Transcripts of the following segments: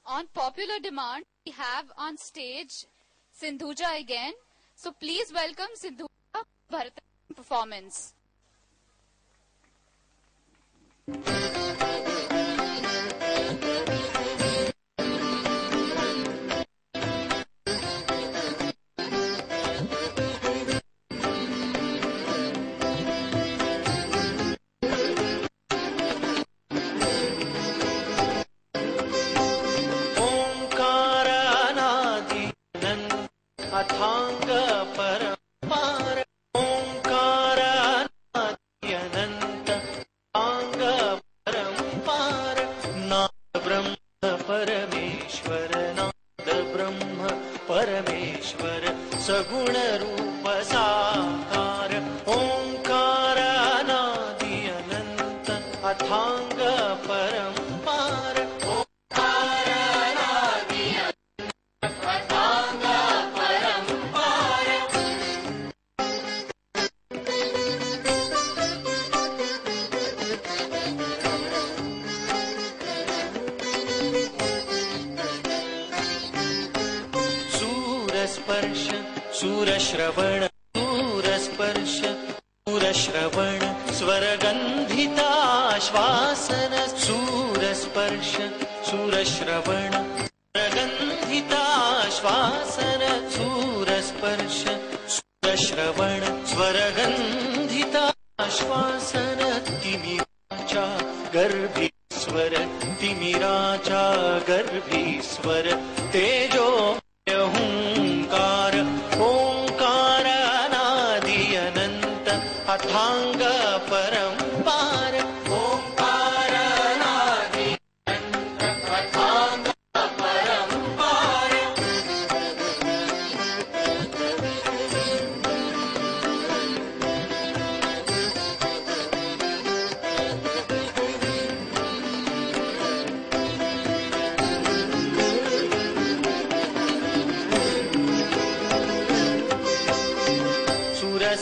On popular demand, we have on stage Sindhuja again. So please welcome Sindhuja Bharatanatyam performance. अथांग परंपार ओंकार अनंत अथांग परंपार नाद ब्रह्म परमेश्वर नाद ब्रह्म परमेश्वर सगुण रूप साकार ओंकार अनादि अनंत अथांग परंपार स्पर्श सूरश्रवण सूरस्पर्श सूरश्रवण स्वरगंधिता श्वासन सूरस्पर्श सूरश्रवण स्वरगंधिता श्वासन सूरस्पर्श सूरश्रवण स्वरगंधिता श्वासन तिमिराचा गर्भीस्वर तिमिराचा गर्भीस्वर तेजो ओंकार ओंकार अनादि अनंत अथांग परंपार ओंकार अनादि अनंत अथांग परंपार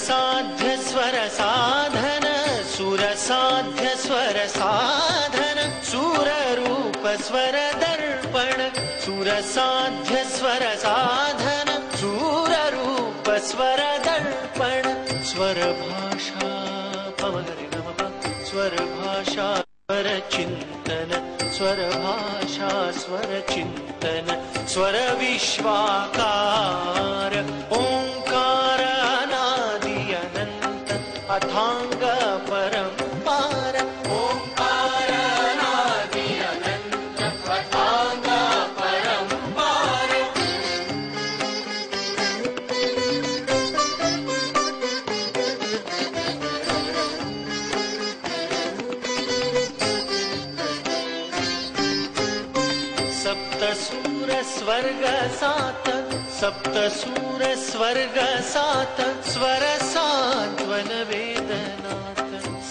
साध्य स्वर साधन सुर साध्य स्वर साधन सुर रूप स्वर दर्पण सुर साध्य स्वर साधन सुर रूप स्वर दर्पण स्वर भाषा पवहरि नमः स्वर भाषा स्वर चिंतन स्वर भाषा स्वर चिंतन स्वर विश्वाकार ओंकार अथांग परंपार ओंकार अनादि अनंत अथांग परंपार सप्त सूर स्वर्ग सात सप्त सूर स्वर्ग सात स्वर सांत्वन वेदनाथ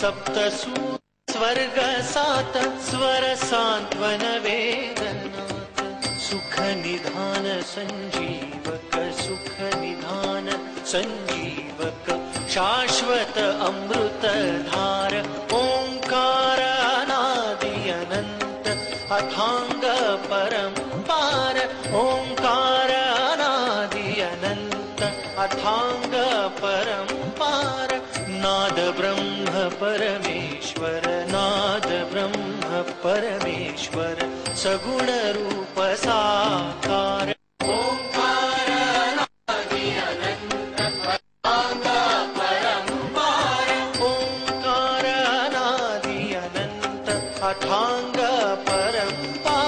सप्त सूर स्वर्ग सात स्वर सांत्वन वेदनाथ सुख निधान संजीवक सुख निधान संजीवक शाश्वत अमृत धार ओंकार अनादि अनंत अथांग परंपार ओंकार अनादि अनंत अथांग परंपार नाद ब्रह्म परमेश्वर नाद ब्रह्म परमेश्वर सगुण रूप साकार ओंकार अनादि अनंत अथांग परंपार ओंकार अनादि अनंत अथांग परंपार